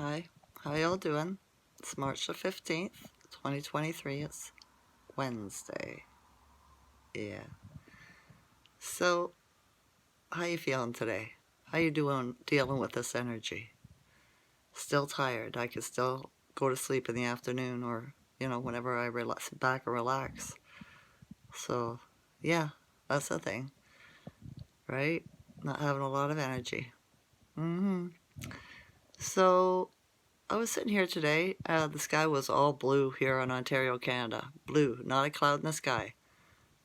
Hi, how y'all doing? It's March the 15th, 2023. It's Wednesday. Yeah. So, how you feeling today? How you doing dealing with this energy? Still tired. I could still go to sleep in the afternoon or, whenever I sit back and relax. So, yeah, that's the thing, right? Not having a lot of energy. Mm-hmm. So, I was sitting here today. The sky was all blue here in Ontario, Canada. Blue, not a cloud in the sky.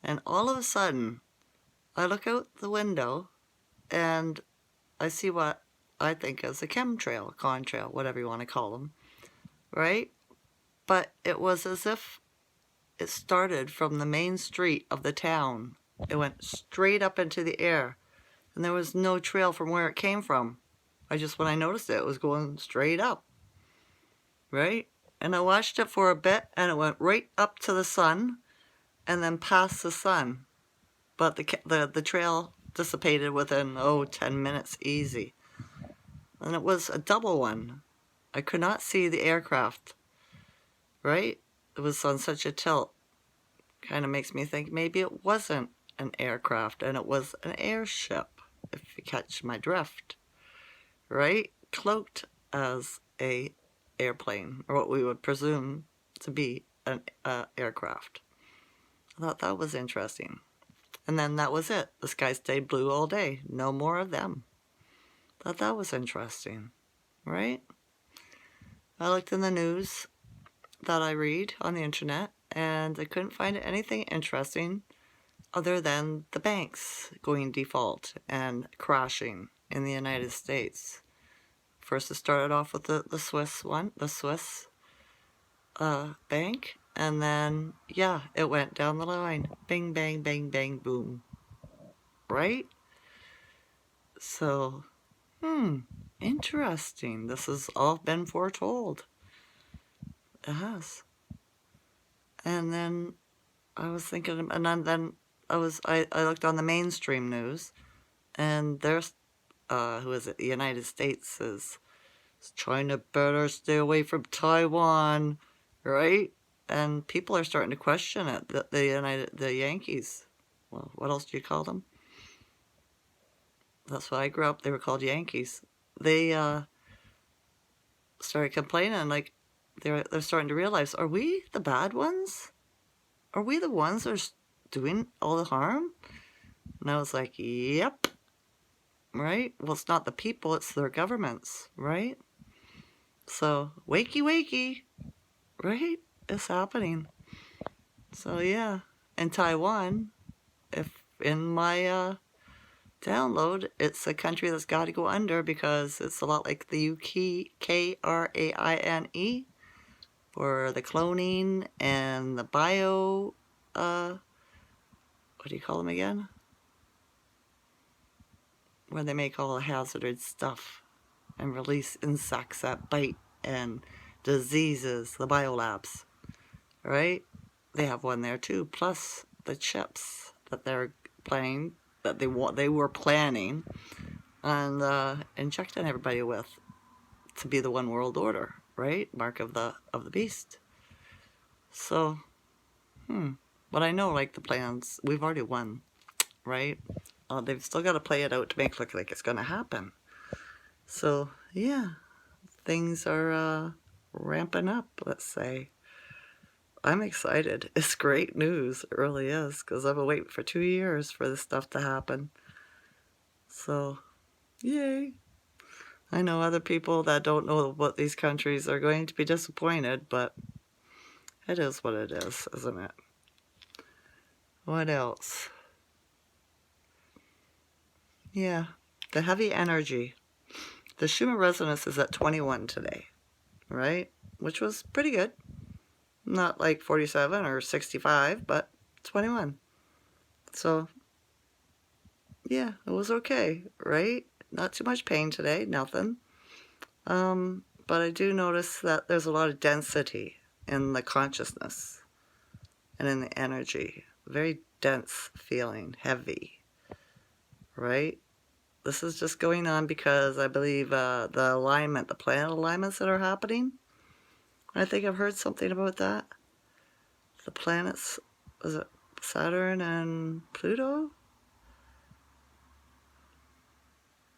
And all of a sudden, I look out the window and I see what I think is a chemtrail, contrail, whatever you want to call them, right? But it was as if it started from the main street of the town. It went straight up into the air, and there was no trail from where it came from. When I noticed it, it was going straight up, right? And I watched it for a bit, and it went right up to the sun, and then past the sun. But the trail dissipated within 10 minutes easy, and it was a double one. I could not see the aircraft, right? It was on such a tilt. Kind of makes me think maybe it wasn't an aircraft and it was an airship, if you catch my drift, right? Cloaked as a airplane, or what we would presume to be an aircraft. I thought that was interesting. And then that was it. The sky stayed blue all day. No more of them. Thought that was interesting, right? I looked in the news that I read on the internet and I couldn't find anything interesting other than the banks going default and crashing in the United States. First, it started off with the Swiss one, the Swiss bank, and then, it went down the line. Bing, bang, bang, bang, boom. Right? So, interesting. This has all been foretold. It has. And then I was thinking, and then I looked on the mainstream news, and there's, who is it? The United States is trying to better stay away from Taiwan, right? And people are starting to question it. The Yankees. Well, what else do you call them? That's why I grew up. They were called Yankees. They started complaining, like they're starting to realize: are we the bad ones? Are we the ones that are doing all the harm? And I was like, yep, right? Well, it's not the people, it's their governments, right? So, wakey, wakey, right? It's happening. So, yeah. In Taiwan, if in my download, it's a country that's got to go under because it's a lot like the UK, KRAINE, for the cloning and the bio, what do you call them again? Where they make all the hazardous stuff and release insects that bite and diseases, the biolabs, right? They have one there too, plus the chips that they're planning, that they were planning on injecting everybody with to be the one world order, right? Mark of the beast. So, but I know, like, the plans, we've already won, right? They've still got to play it out to make it look like it's going to happen. So, yeah, things are ramping up, let's say. I'm excited. It's great news. It really is, because I've been waiting for 2 years for this stuff to happen. So, yay. I know other people that don't know what these countries are going to be disappointed, but it is what it is, isn't it? What else? Yeah, the heavy energy. The Schumann resonance is at 21 today, right? Which was pretty good. Not like 47 or 65, but 21. So, yeah, it was okay, right? Not too much pain today, nothing. But I do notice that there's a lot of density in the consciousness and in the energy. Very dense feeling, heavy, right? this is just going on because I believe the alignment, the planet alignments that are happening. I think I've heard something about that. The planets, was it Saturn and Pluto?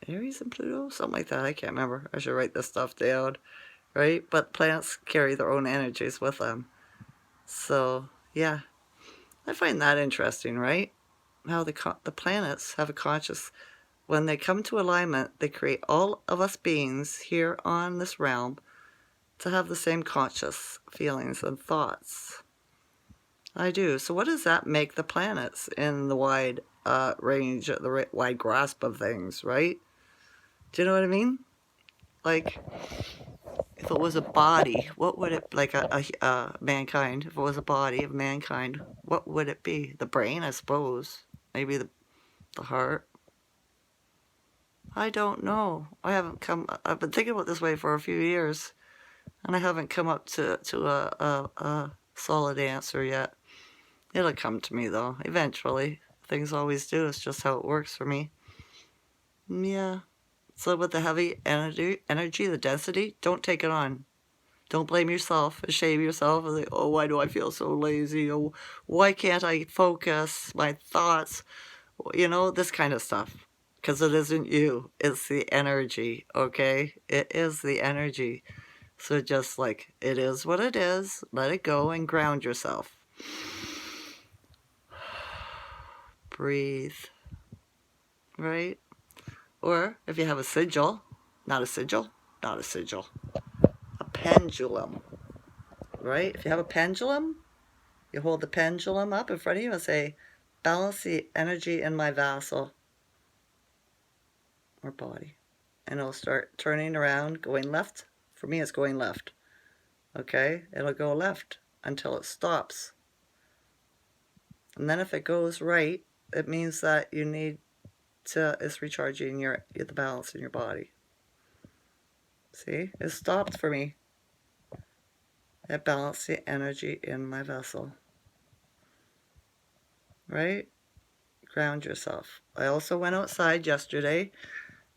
Aries and Pluto? Something like that. I can't remember. I should write this stuff down. Right? But planets carry their own energies with them. So, yeah. I find that interesting, right? How the planets have a conscious... When they come to alignment, they create all of us beings here on this realm to have the same conscious feelings and thoughts. I do. So what does that make the planets in the wide range, the wide grasp of things, right? Do you know what I mean? Like, if it was a body, what would it, like a mankind, if it was a body of mankind, what would it be? The brain, I suppose. Maybe the heart. I don't know. I've been thinking about this way for a few years, and I haven't come up to a solid answer yet. It'll come to me, though, eventually. Things always do. It's just how it works for me. Yeah. So with the heavy energy, the density, don't take it on. Don't blame yourself, shame yourself, and think, oh, why do I feel so lazy? Oh, why can't I focus my thoughts? You know, this kind of stuff. Because it isn't you. It's the energy, okay? It is the energy. So just like, it is what it is. Let it go and ground yourself. Breathe. Right? Or if you have a sigil, not a sigil, a pendulum. Right? If you have a pendulum, you hold the pendulum up in front of you and say, balance the energy in my vessel or body. And it'll start turning around, going left. For me, it's going left. Okay? It'll go left until it stops. And then if it goes right, it means that you need to, it's recharging the balance in your body. See? It stopped for me. It balanced the energy in my vessel. Right? Ground yourself. I also went outside yesterday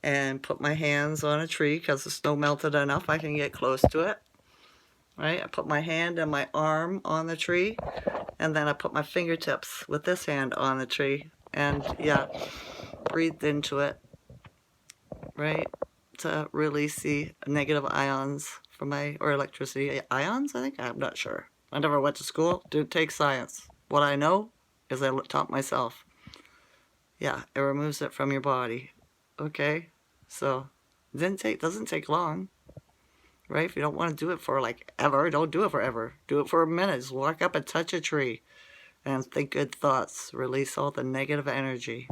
and put my hands on a tree because the snow melted enough I can get close to it. Right? I put my hand and my arm on the tree, and then I put my fingertips with this hand on the tree, and yeah, breathed into it, right? To release the negative ions from or electricity ions, I think? I'm not sure. I never went to school, didn't take science. What I know is I taught myself. Yeah, it removes it from your body. Okay? So, doesn't take long. Right? If you don't want to do it for like ever, don't do it forever. Do it for a minute. Just walk up and touch a tree and think good thoughts. Release all the negative energy.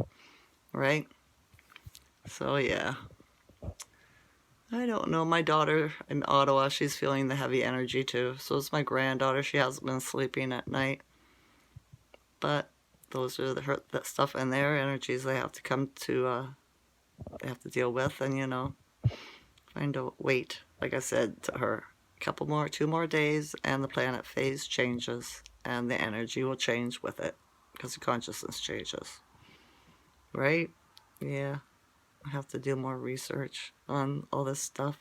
Right? So yeah. I don't know. My daughter in Ottawa, she's feeling the heavy energy too. So is my granddaughter. She hasn't been sleeping at night. But those are that stuff in their energies they have to come to, they have to deal with, and you know, find a wait. Like I said to her, 2 more days, and the planet phase changes, and the energy will change with it, because the consciousness changes. Right? Yeah. I have to do more research on all this stuff.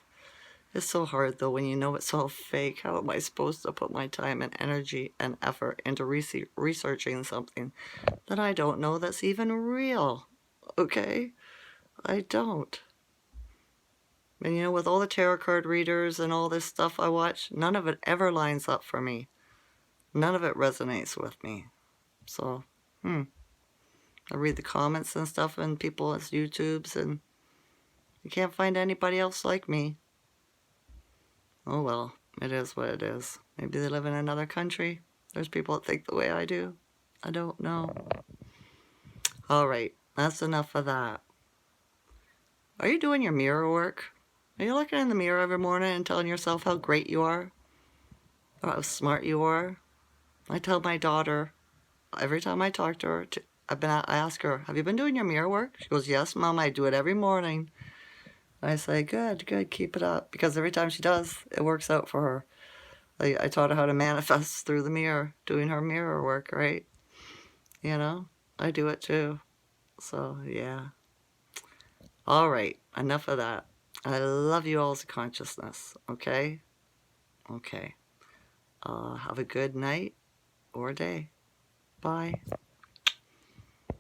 It's so hard, though, when you know it's all fake. How am I supposed to put my time and energy and effort into researching something that I don't know that's even real? Okay? I don't. And you know, with all the tarot card readers and all this stuff I watch, none of it ever lines up for me. None of it resonates with me. So, I read the comments and stuff and people's YouTubes, and you can't find anybody else like me. Oh well, it is what it is. Maybe they live in another country. There's people that think the way I do. I don't know. Alright, that's enough of that. Are you doing your mirror work? Are you looking in the mirror every morning and telling yourself how great you are? Or how smart you are? I tell my daughter, every time I talk to her, I ask her, have you been doing your mirror work? She goes, yes, Mom, I do it every morning. I say, good, keep it up. Because every time she does, it works out for her. I taught her how to manifest through the mirror, doing her mirror work, right? You know, I do it too. So, yeah. All right, enough of that. I love you all to consciousness, okay? Okay. Have a good night or day. Bye.